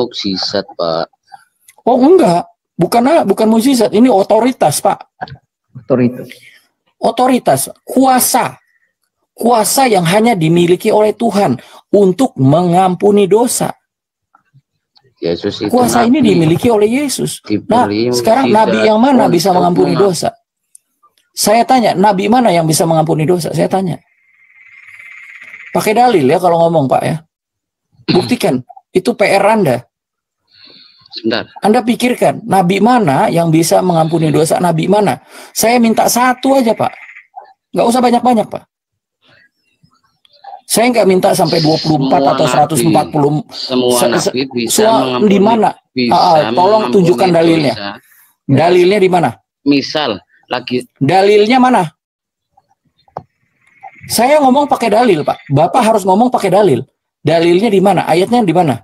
mukjizat, Pak. Oh enggak, bukan mukjizat, ini otoritas, Pak. Otoritas, kuasa yang hanya dimiliki oleh Tuhan untuk mengampuni dosa. Yesus itu kuasa nabi. Ini dimiliki oleh Yesus. Nah, sekarang nabi yang mana bisa mengampuni dosa? Saya tanya, nabi mana yang bisa mengampuni dosa? Saya tanya. Pakai dalil ya kalau ngomong, Pak ya. Buktikan, itu PR Anda. Sebentar. Anda pikirkan, nabi mana yang bisa mengampuni dosa? Nabi mana? Saya minta satu aja, Pak. Nggak usah banyak-banyak, Pak. Saya nggak minta sampai 24 atau 140. Semua nabi bisa mengampuni. Di mana? Tolong tunjukkan dalilnya. Dosa. Dalilnya di mana? Misal, lagi. Dalilnya mana? Saya ngomong pakai dalil, Pak. Bapak harus ngomong pakai dalil. Dalilnya di mana? Ayatnya di mana?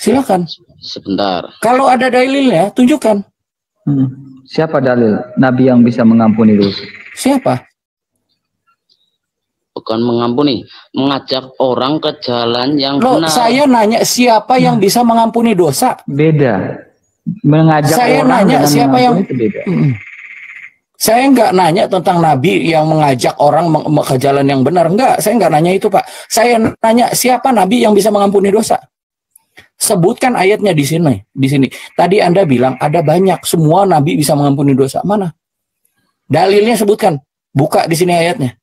Silakan. Sebentar. Kalau ada dalilnya, tunjukkan. Siapa dalil nabi yang bisa mengampuni dosa? Siapa? Bukan mengampuni, mengajak orang ke jalan yang benar. Saya nanya siapa yang bisa mengampuni dosa? Beda. Mengajak saya orang nanya siapa yang itu beda. Saya nggak nanya tentang nabi yang mengajak orang ke jalan yang benar. Enggak, saya nggak nanya itu, Pak. Saya nanya siapa nabi yang bisa mengampuni dosa? Sebutkan ayatnya di sini. Tadi Anda bilang ada banyak, semua nabi bisa mengampuni dosa. Mana? Dalilnya sebutkan. Buka di sini ayatnya.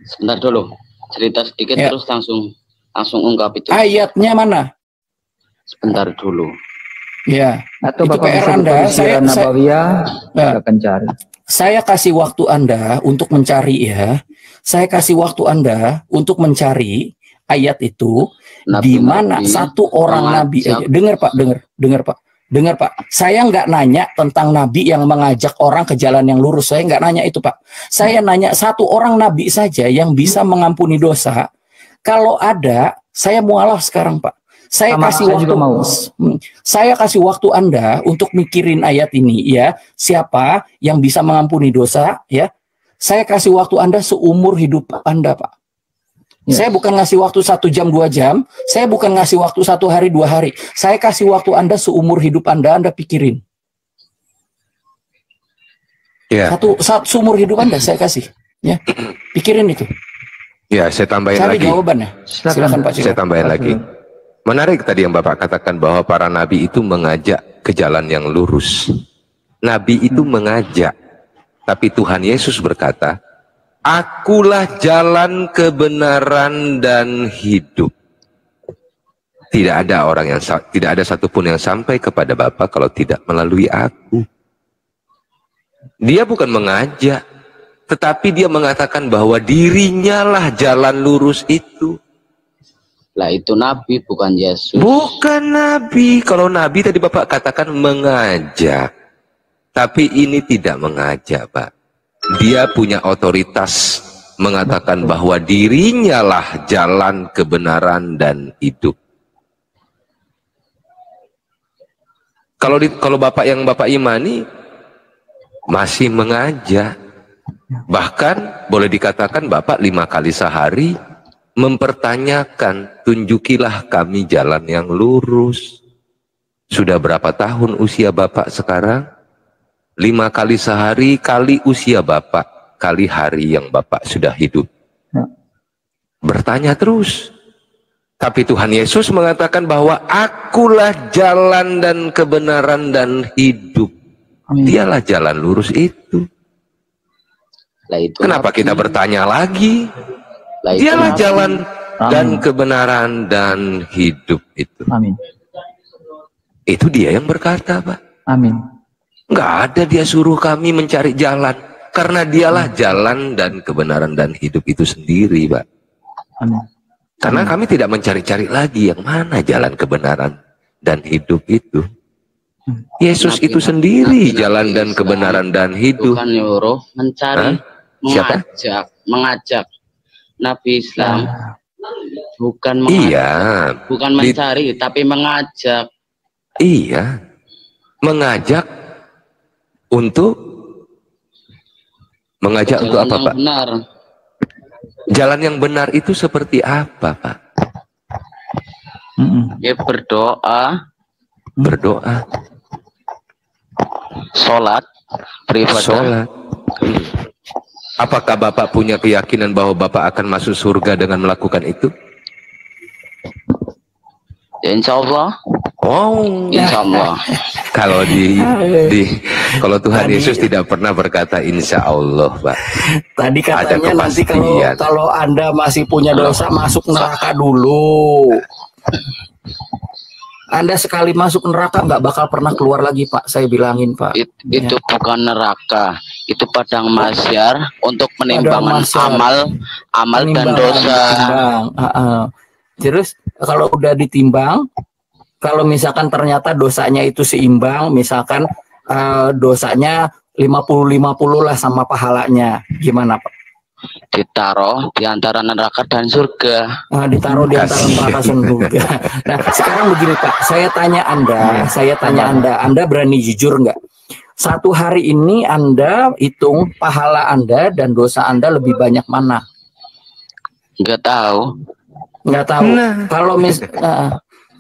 Sebentar dulu. Cerita sedikit terus langsung ungkap itu. Ayatnya mana? Sebentar dulu. Ya. Atau itu Bapak PR bisa Anda. Saya kasih waktu Anda untuk mencari ya. Saya kasih waktu Anda untuk mencari ayat itu. Di mana satu orang nabi aja. Dengar Pak. Saya nggak nanya tentang nabi yang mengajak orang ke jalan yang lurus. Saya nggak nanya itu, Pak. Saya nanya satu orang nabi saja yang bisa mengampuni dosa. Kalau ada, saya mualaf sekarang, Pak. Saya kasih waktu Anda untuk mikirin ayat ini ya. Siapa yang bisa mengampuni dosa ya? Saya kasih waktu Anda seumur hidup Anda, Pak. Saya bukan ngasih waktu 1 jam 2 jam. Saya bukan ngasih waktu 1 hari 2 hari. Saya kasih waktu Anda seumur hidup Anda pikirin. Seumur hidup Anda saya kasih. Ya, pikirin itu. Ya, saya tambahin lagi. Jawabannya. Silakan Pak. Saya tambahin lagi. Menarik tadi yang Bapak katakan bahwa para nabi itu mengajak ke jalan yang lurus. Nabi itu mengajak, tapi Tuhan Yesus berkata, Akulah jalan kebenaran dan hidup. Tidak ada satupun yang sampai kepada Bapa kalau tidak melalui aku. Dia bukan mengajak, tetapi dia mengatakan bahwa dirinya lah jalan lurus itu. Lah itu nabi, bukan Yesus. Bukan nabi. Kalau nabi tadi Bapak katakan mengajak, tapi ini tidak mengajak, Pak. Dia punya otoritas mengatakan bahwa dirinya lah jalan kebenaran dan hidup. Kalau Bapak yang Bapak imani masih mengajak, bahkan boleh dikatakan Bapak 5 kali sehari mempertanyakan, tunjukilah kami jalan yang lurus. Sudah berapa tahun usia Bapak sekarang? 5 kali sehari kali usia Bapak, kali hari yang Bapak sudah hidup. Bertanya terus. Tapi Tuhan Yesus mengatakan bahwa akulah jalan dan kebenaran dan hidup. Dialah jalan lurus itu. Kenapa kita bertanya lagi? Dialah jalan dan kebenaran dan hidup itu. Itu dia yang berkata, Pak. Nggak ada dia suruh kami mencari jalan. Karena dialah jalan dan kebenaran dan hidup itu sendiri, Pak. Karena kami tidak mencari-cari lagi yang mana jalan kebenaran dan hidup itu. Yesus itu sendiri jalan dan kebenaran dan hidup. Bukan nyuruh, mencari, mengajak. Nabi Islam bukan bukan mencari, tapi mengajak. Iya, mengajak untuk apa, Pak? Benar. Jalan yang benar itu seperti apa, Pak? Ya berdoa, sholat, beribadah. sholat. Apakah Bapak punya keyakinan bahwa Bapak akan masuk surga dengan melakukan itu? Ya, insya Allah. Oh, Insya Allah. kalau kalau Tuhan Yesus tidak pernah berkata insya Allah, Pak. Tadi Ada katanya nanti kepastian. kalau Anda masih punya dosa masuk neraka dulu. Anda sekali masuk neraka nggak bakal pernah keluar lagi, Pak. Saya bilangin, Pak. Itu bukan neraka, itu padang mahsyar untuk penimbangan amal dan dosa. Terus kalau udah ditimbang, kalau misalkan ternyata dosanya itu seimbang, misalkan dosanya 50-50 lah sama pahalanya, gimana, Pak? Ditaruh di antara neraka dan surga. Ditaruh di antara neraka dan surga. Nah, sekarang begini, Pak, saya tanya Anda berani jujur nggak? Satu hari ini Anda hitung pahala Anda dan dosa Anda lebih banyak mana? Nggak tahu. Nggak tahu.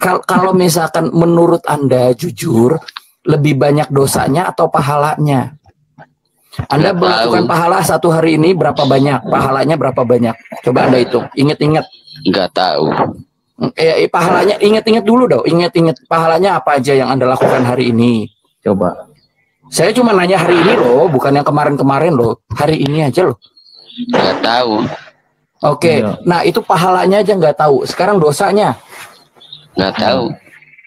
Kalau misalkan menurut Anda jujur, lebih banyak dosanya atau pahalanya? Anda melakukan pahala satu hari ini berapa banyak? Pahalanya berapa banyak? Coba Anda hitung. Ingat-ingat. Nggak tahu. Pahalanya ingat-ingat dulu dong. Ingat-ingat pahalanya apa aja yang Anda lakukan hari ini? Coba. Saya cuma nanya hari ini loh, bukan yang kemarin-kemarin loh. Hari ini aja loh. Nggak tahu. Oke. Nah itu pahalanya aja nggak tahu. Sekarang dosanya? Nggak tahu.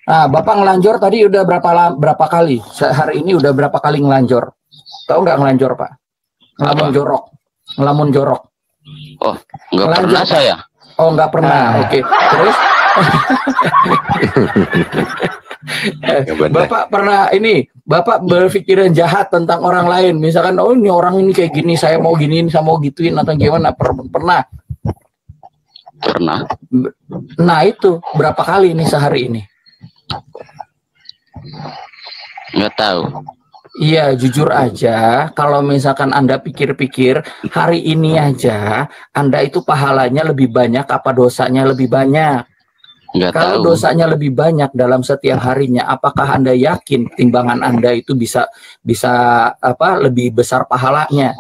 Nah, Bapak ngelanjor tadi udah berapa kali? Hari ini udah berapa kali ngelanjor? Tahu nggak ngelanjor, Pak? Ngelamun jorok. Oh, nggak pernah saya. Oh, nggak pernah. Oke. Terus? Bapak pernah Bapak berpikiran jahat tentang orang lain. Misalkan, oh ini orang ini kayak gini, saya mau giniin, saya mau gituin atau gimana? Pernah? Pernah. Nah itu berapa kali ini sehari ini? Nggak tahu. Iya, jujur aja, kalau misalkan Anda pikir-pikir, hari ini aja, Anda itu pahalanya lebih banyak apa dosanya lebih banyak? Kalau dosanya lebih banyak dalam setiap harinya, apakah Anda yakin timbangan Anda itu bisa lebih besar pahalanya?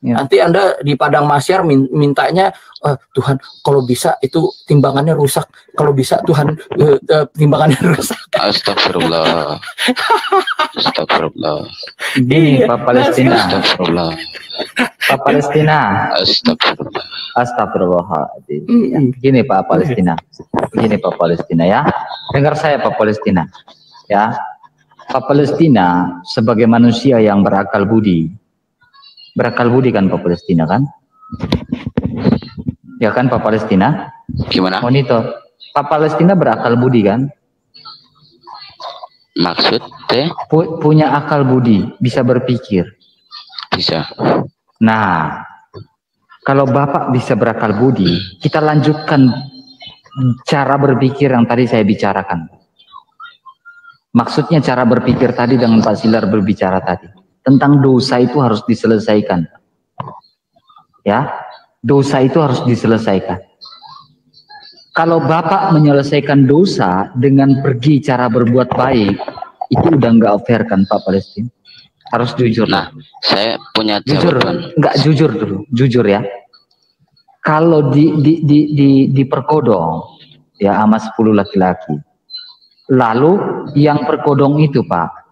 Ya. Nanti Anda di padang mahsyar mintanya, Tuhan kalau bisa itu timbangannya rusak, kalau bisa Tuhan timbangannya rusak. Astagfirullah. Astagfirullah. Gini Pak Palestina. Astagfirullah. Pak Palestina. Astagfirullah. Astagfirullahaladzim. Gini Pak Palestina. Gini Pak Palestina ya. Dengar saya Pak Palestina. Ya. Pak Palestina sebagai manusia yang berakal budi. Berakal budi kan Pak Palestina kan? Ya kan Pak Palestina? Gimana? Monitor. Pak Palestina berakal budi kan? Maksud teh? Punya akal budi, bisa berpikir. Bisa. Nah, kalau Bapak bisa berakal budi, kita lanjutkan cara berpikir yang tadi saya bicarakan. Maksudnya cara berpikir tadi dengan Pak Silar berbicara tadi. Tentang dosa itu harus diselesaikan. Ya, dosa itu harus diselesaikan. Kalau Bapak menyelesaikan dosa dengan pergi cara berbuat baik, itu udah nggak fair kan Pak Palestina? Harus jujur. Nah, saya punya jawaban. Nggak jujur dulu, jujur ya. Kalau di perkodong, ya sama 10 laki-laki. Lalu yang perkodong itu Pak,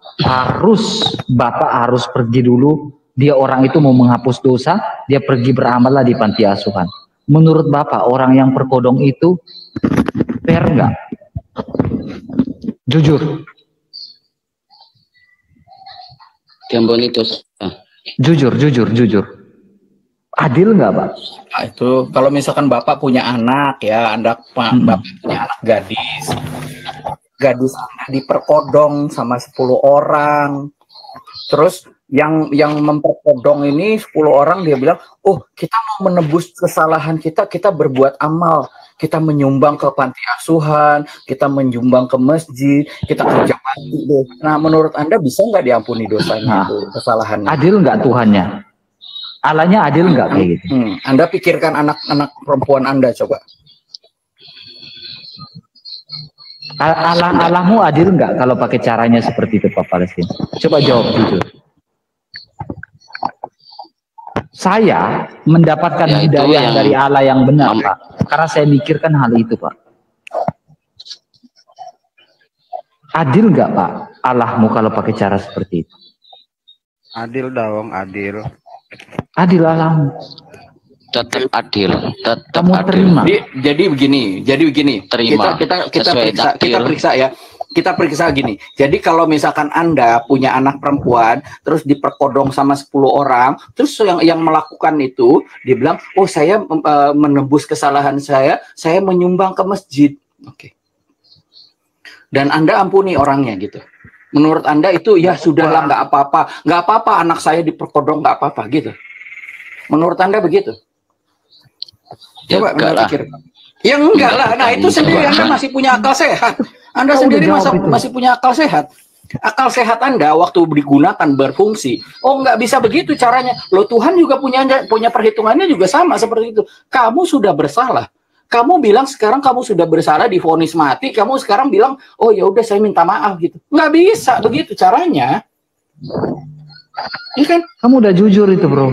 Bapak harus pergi dulu. Dia orang itu mau menghapus dosa, dia pergi beramal lah di panti asuhan. Menurut Bapak, orang yang perkodong itu fair nggak? Jujur. Jujur. Adil nggak, Pak? Nah, itu kalau misalkan Bapak punya anak ya, Bapak punya anak gadis Anda diperkodong sama 10 orang. Terus yang memperkodong ini 10 orang dia bilang, oh kita mau menebus kesalahan kita berbuat amal, kita menyumbang ke panti asuhan, kita menyumbang ke masjid, kita kerja bakti deh. Nah menurut Anda bisa nggak diampuni dosanya itu, kesalahannya? Adil nggak Tuhannya? Allahnya adil nggak kayak gitu? Anda pikirkan anak-anak perempuan Anda coba. Allahmu adil nggak kalau pakai caranya seperti itu Pak Palestina? Coba jawab jujur. Saya mendapatkan Ya, hidayah dari Allah yang benar, Pak. Karena saya mikirkan hal itu, Pak. Adil nggak, Pak, Allahmu kalau pakai cara seperti itu? Adil dong, adil. Adil Allahmu. Tetap adil, tetap Kamu adil. terima. Jadi begini. Terima. Kita periksa ya. Kita periksa gini. Jadi kalau misalkan Anda punya anak perempuan, terus diperkodong sama 10 orang, terus yang melakukan itu, dia bilang, oh saya menebus kesalahan saya menyumbang ke masjid. Oke. Dan Anda ampuni orangnya gitu. Menurut Anda itu ya sudahlah, nggak apa-apa anak saya diperkodong, nggak apa-apa gitu. Menurut Anda begitu? Coba Anda pikir. Ya enggak lah. Nah itu sendiri Anda masih punya akal sehat. Anda sendiri masih punya akal sehat. Akal sehat Anda waktu digunakan berfungsi. Oh nggak bisa begitu caranya. Loh Tuhan juga punya perhitungannya juga sama seperti itu. Kamu sudah bersalah. Kamu bilang sekarang kamu sudah bersalah, divonis mati. Kamu sekarang bilang, oh ya udah saya minta maaf gitu. Nggak bisa begitu caranya. Iya kan? Kamu udah jujur itu, bro.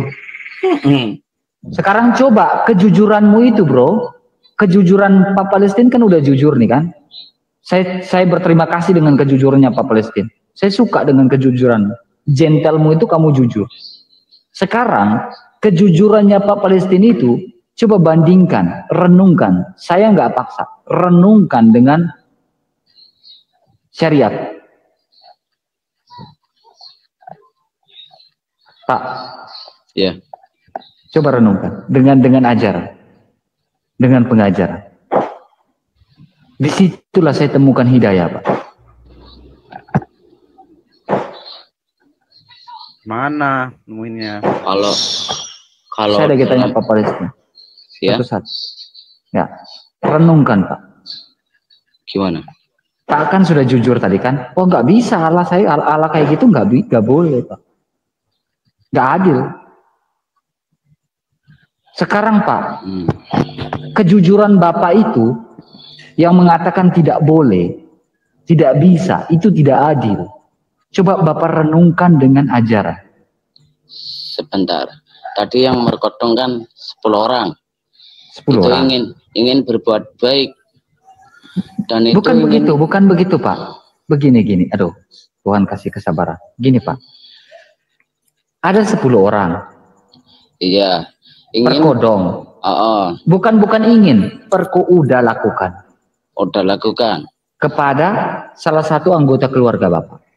Sekarang coba kejujuranmu itu, bro. Kejujuran Pak Palestina kan udah jujur nih kan. Saya berterima kasih dengan kejujurannya Pak Palestina. Saya suka dengan kejujuran. Gentlemu itu kamu jujur. Sekarang kejujurannya Pak Palestina itu coba bandingkan, renungkan. Saya nggak paksa. Renungkan dengan syariat. Pak. Ya. Coba renungkan dengan ajaran. Dengan pengajaran. Disitulah saya temukan hidayah, Pak. Mana nemuinnya? Kalau Saya ada tanya Pak Palestina. ya, Satu-satu. Ya, renungkan Pak. gimana? Pak kan sudah jujur tadi kan. Oh nggak bisa Allah kayak gitu nggak boleh Pak. Nggak adil. Sekarang Pak, kejujuran Bapak itu yang mengatakan tidak boleh, tidak bisa, itu tidak adil. Coba Bapak renungkan dengan ajaran. Sebentar. Tadi yang merkodong kan 10 orang. 10 itu orang. ingin berbuat baik. Dan itu Bukan begitu Pak. Begini. Aduh, Tuhan kasih kesabaran. Gini Pak. Ada 10 orang. Iya. Ingin Perkodong. Bukan ingin. Udah lakukan. Udah lakukan. Kepada salah satu anggota keluarga Bapak.